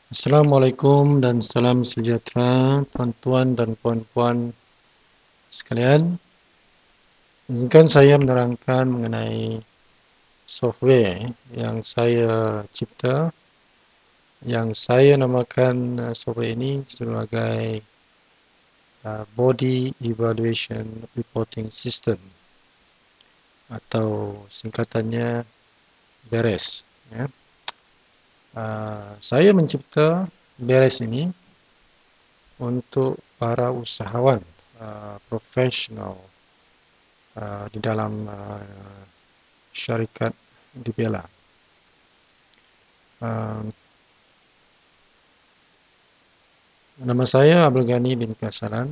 Assalamualaikum dan salam sejahtera tuan-tuan dan puan-puan sekalian. Izinkan saya menerangkan mengenai software yang saya cipta, yang saya namakan software ini sebagai Body Evaluation Reporting System atau singkatannya BERES. Ya. Saya mencipta BERES ini untuk para usahawan profesional di dalam syarikat Dibela. Nama saya Abdul Ghani bin Kasalan,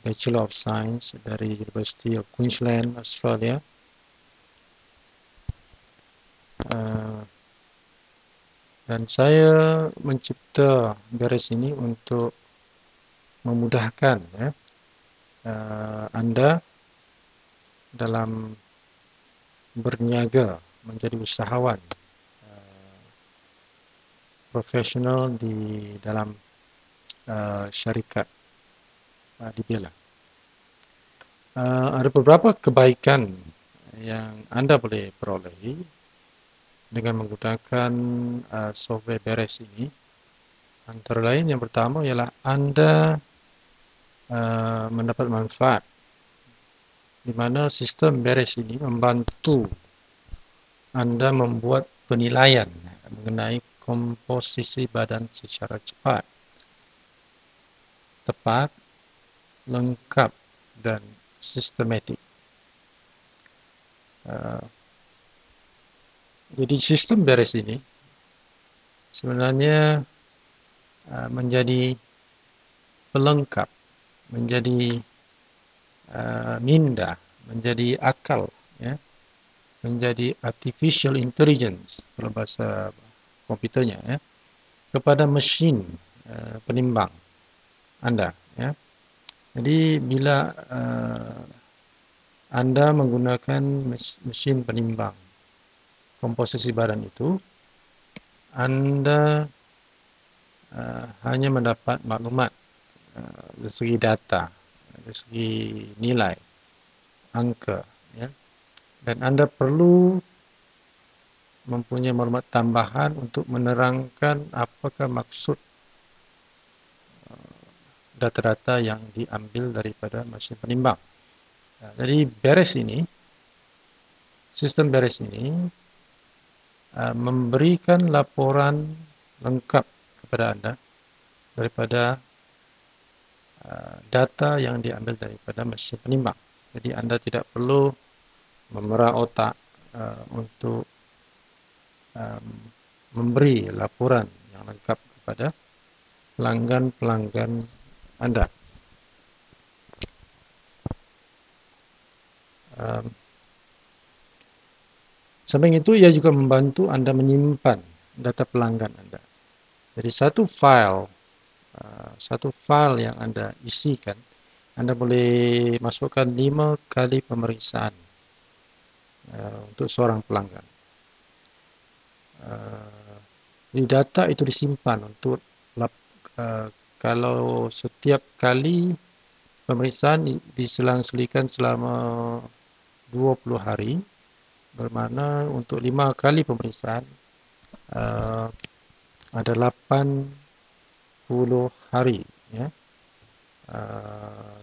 Bachelor of Science dari University of Queensland, Australia. Dan saya mencipta BERES ini untuk memudahkan anda dalam berniaga menjadi usahawan profesional di dalam syarikat Dibela. Ada beberapa kebaikan yang anda boleh perolehi dengan menggunakan software BERES ini. Antara lain yang pertama ialah anda mendapat manfaat di mana sistem BERES ini membantu anda membuat penilaian mengenai komposisi badan secara cepat, tepat, lengkap dan sistematik. Jadi sistem BERES ini sebenarnya menjadi pelengkap, menjadi minda, menjadi akal, menjadi artificial intelligence kalau bahasa komputernya, kepada mesin penimbang anda. Jadi bila anda menggunakan mesin penimbang komposisi badan itu, anda hanya mendapat maklumat dari segi data, dari segi nilai, angka, dan anda perlu mempunyai maklumat tambahan untuk menerangkan apakah maksud data-data yang diambil daripada mesin penimbang. Jadi BERES ini, sistem BERES ini memberikan laporan lengkap kepada anda daripada data yang diambil daripada mesin penimbang. Jadi anda tidak perlu memerah otak untuk memberi laporan yang lengkap kepada pelanggan-pelanggan anda. Samping itu, ia juga membantu anda menyimpan data pelanggan anda. Jadi satu file yang anda isikan, anda boleh masukkan 5 kali pemeriksaan untuk seorang pelanggan. Jadi data itu disimpan untuk kalau setiap kali pemeriksaan diselang-selikan selama 20 hari, bermakna untuk 5 kali pemeriksaan ada 80 hari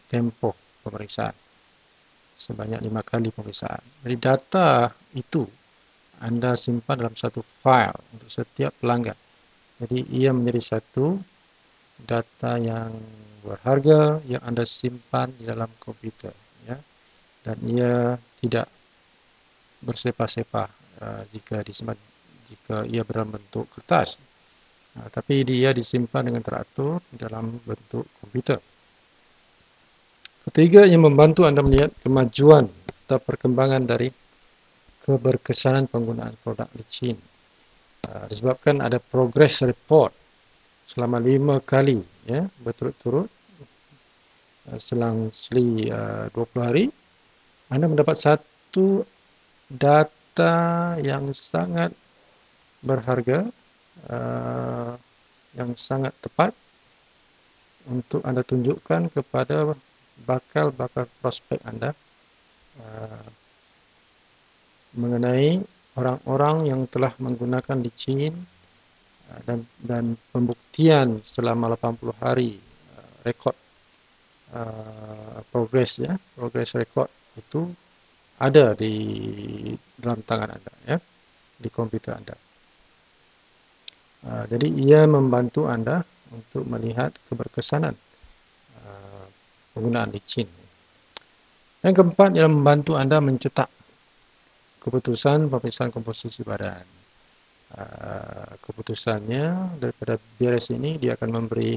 tempoh pemeriksaan sebanyak 5 kali pemeriksaan. Jadi data itu anda simpan dalam satu file untuk setiap pelanggan. Jadi ia menjadi satu data yang berharga yang anda simpan di dalam komputer, dan ia tidak bersepah-sepah jika disimpan, jika ia dalam bentuk kertas, tapi dia disimpan dengan teratur dalam bentuk komputer. Ketiga, yang membantu anda melihat kemajuan atau perkembangan dari keberkesanan penggunaan produk licin. Disebabkan ada progress report selama 5 kali berturut-turut selang-seli 20 hari, anda mendapat satu data yang sangat berharga uh, yang sangat tepat untuk Anda tunjukkan kepada bakal-bakal prospek Anda uh, mengenai orang-orang yang telah menggunakan licin dan pembuktian selama 80 hari rekod progress rekod itu ada di dalam tangan Anda, ya, di komputer Anda. Jadi ia membantu Anda untuk melihat keberkesanan penggunaan licin. Yang keempat ialah membantu Anda mencetak keputusan pemeriksaan komposisi badan. Keputusannya daripada beres ini dia akan memberi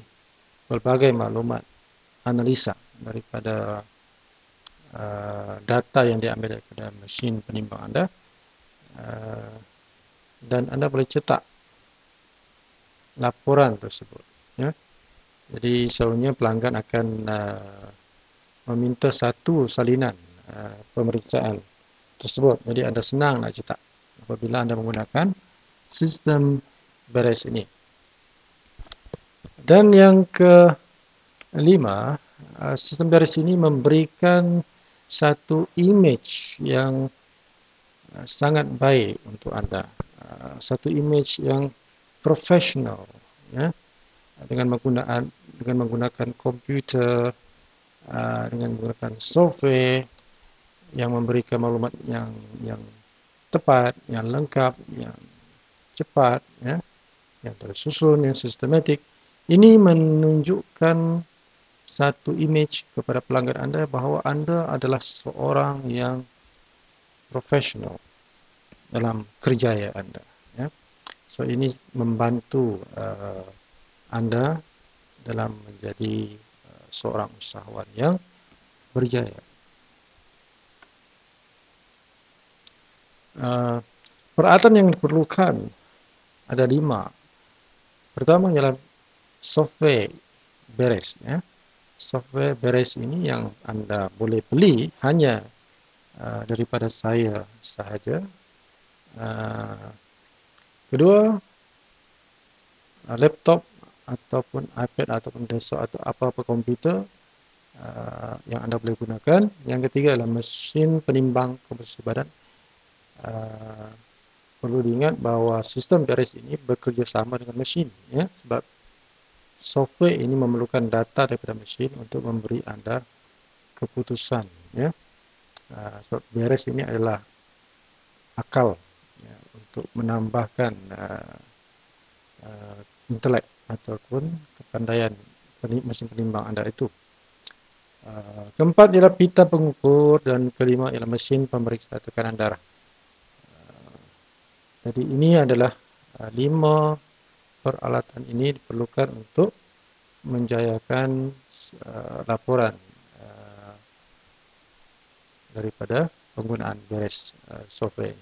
berbagai maklumat analisa daripada data yang diambil daripada mesin penimbang Anda, dan Anda boleh cetak laporan tersebut, ya. Jadi selalunya pelanggan akan meminta satu salinan pemeriksaan tersebut. Jadi Anda senang nak cetak apabila Anda menggunakan sistem beres ini. Dan yang kelima, sistem beres ini memberikan satu image yang sangat baik untuk Anda. Satu image yang profesional, ya, dengan menggunakan komputer, dengan menggunakan software yang memberikan maklumat yang tepat, yang lengkap, yang cepat, ya, yang tersusun, yang sistematik. Ini menunjukkan satu image kepada pelanggan Anda bahawa Anda adalah seorang yang profesional dalam kerjaya Anda, ya. So ini membantu Anda dalam menjadi seorang usahawan yang berjaya. Peralatan yang diperlukan ada 5. Pertama ialah software beres, ya. Software beres ini yang Anda boleh beli hanya daripada saya sahaja. Kedua, laptop ataupun iPad ataupun desktop atau apa-apa komputer yang Anda boleh gunakan. Yang ketiga adalah mesin penimbang komposisi badan. Perlu diingat bahawa sistem beres ini bekerjasama dengan mesin, ya, sebab software ini memerlukan data daripada mesin untuk memberi Anda keputusan, ya. Sebab beres ini adalah akal, ya, untuk menambahkan intelek ataupun kepandaian mesin penimbang Anda itu. Keempat ialah pita pengukur dan kelima ialah mesin pemeriksa tekanan darah. Jadi ini adalah 5 peralatan ini diperlukan untuk menjayakan laporan daripada penggunaan beres software.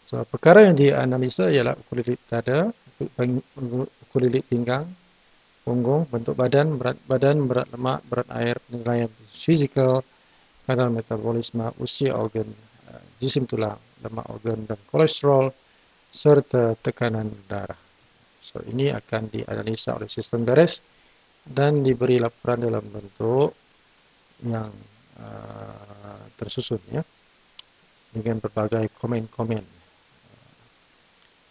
So, perkara yang dianalisa ialah ukur lilit dada, ukur lilit pinggang, punggung, bentuk badan, berat lemak, berat air, penilaian fizikal, kadar metabolisme, usia organ, jisim tulang, lemak organ dan kolesterol, serta tekanan darah. So, ini akan dianalisa oleh sistem beres dan diberi laporan dalam bentuk yang tersusun, ya, dengan berbagai komen-komen.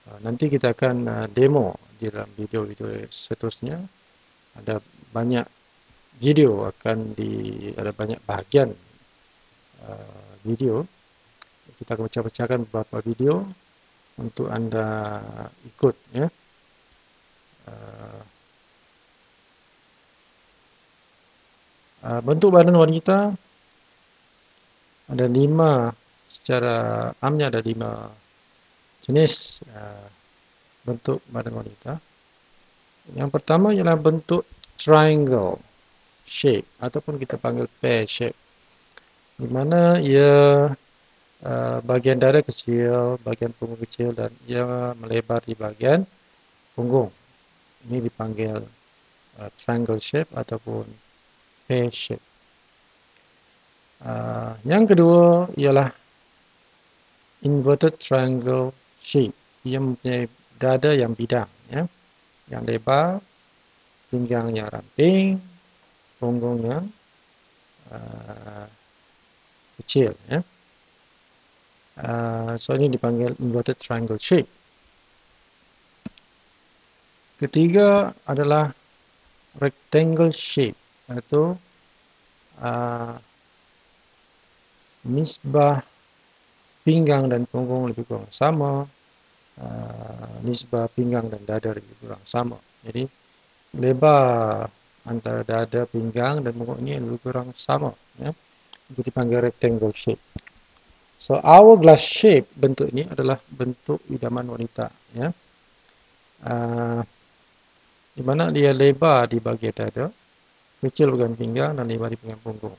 Nanti kita akan demo di dalam video-video seterusnya. Ada banyak video ada banyak bahagian video. Kita akan pecah-pecahkan beberapa video untuk Anda ikut, ya. Bentuk badan wanita ada 5, secara amnya ada 5 jenis bentuk badan wanita. Yang pertama ialah bentuk triangle shape ataupun kita panggil pear shape, di mana ia bahagian dada kecil, bahagian punggung kecil dan ia melebar di bahagian punggung. Ini dipanggil triangle shape ataupun pear shape. Yang kedua ialah inverted triangle shape ia mempunyai dada yang bidang, ya, yang lebar, pinggang yang ramping, punggung yang uh, kecil, ya. So ini dipanggil inverted triangle shape. Ketiga adalah rectangle shape, iaitu nisbah pinggang dan punggung lebih kurang sama, nisbah pinggang dan dada lebih kurang sama. Jadi lebar antara dada, pinggang dan punggung ini lebih kurang sama, ya. Itu dipanggil rectangle shape. So hourglass shape, bentuk ini adalah bentuk idaman wanita, ya. Di mana dia lebar di bahagian dada, kecil bahagian pinggang dan lebar di bahagian punggung.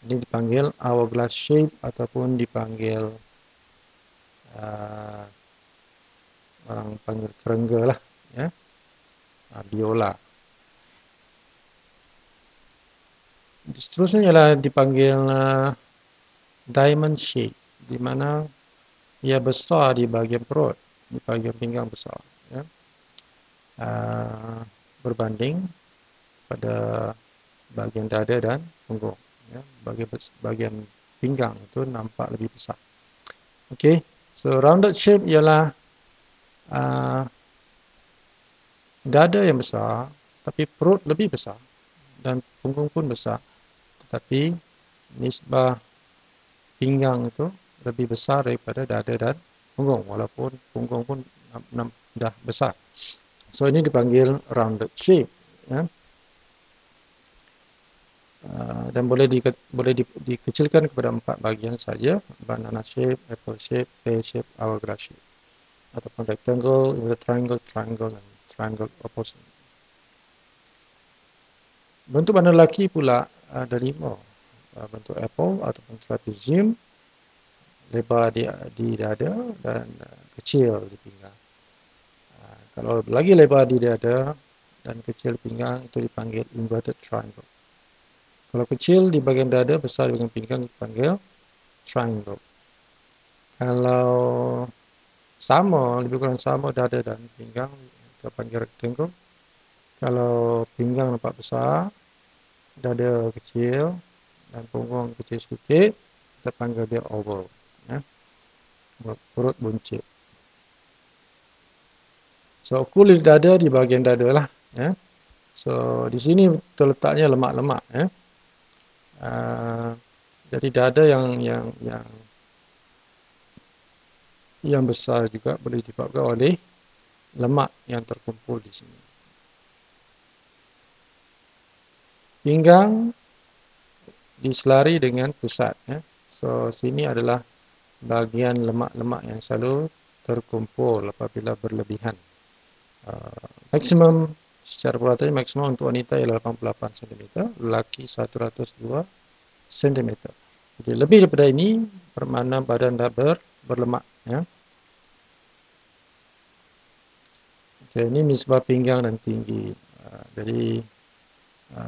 Ini dipanggil hourglass shape ataupun dipanggil orang panggil kerengga lah, ya, biola. Seterusnya ialah dipanggil diamond shape, di mana ia besar di bahagian perut, di bahagian pinggang besar, ya. Berbanding pada bahagian dada dan punggung, ya. Bahagian pinggang itu nampak lebih besar. Okey, so rounded shape ialah dada yang besar, tapi perut lebih besar dan punggung pun besar, tetapi nisbah pinggang itu lebih besar daripada dada dan punggung, walaupun punggung pun dah besar. So ini dipanggil rounded shape, ya. Dan boleh dikecilkan kepada 4 bahagian saja: banana shape, apple shape, pear shape, hourglass shape, ataupun rectangle, inverted triangle, triangle dan triangle opposite. Bentuk pada lelaki pula ada 5. Bentuk apple ataupun trapezium, lebar di dada dan kecil di pinggang. Kalau lagi lebar di dada dan kecil di pinggang, itu dipanggil inverted triangle. Kalau kecil di bahagian dada, besar di bahagian pinggang, dipanggil triangle. Kalau sama, lebih kurang sama dada dan pinggang, kita panggil rectangle. Kalau pinggang nampak besar, dada kecil dan punggung kecil sedikit, kita panggil dia oval, ya. Perut buncit. So kulit dada di bahagian dada lah, ya. So di sini terletaknya lemak-lemak, ya. Jadi dada yang besar juga boleh disebabkan oleh lemak yang terkumpul di sini. Pinggang diselari dengan pusat, ya. So sini adalah bahagian lemak-lemak yang selalu terkumpul apabila berlebihan. Maksimum secara perataan maksimum untuk wanita ialah 88 cm, lelaki 102 cm. Jadi lebih daripada ini bermakna badan dah berlemak, ya. Okay, ini nisbah pinggang dan tinggi. Jadi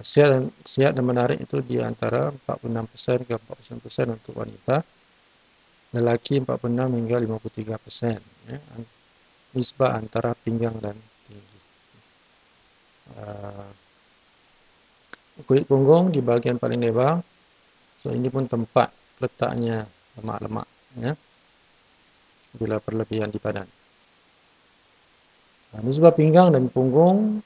sihat dan menarik itu di antara 46% ke 49% untuk wanita, lelaki 46 hingga 53%, ya. Nisbah antara pinggang dan tinggi. Kulit punggung di bahagian paling lebar, so ini pun tempat letaknya lemak-lemak, ya, bila berlebihan di badan. Nisbah pinggang dan punggung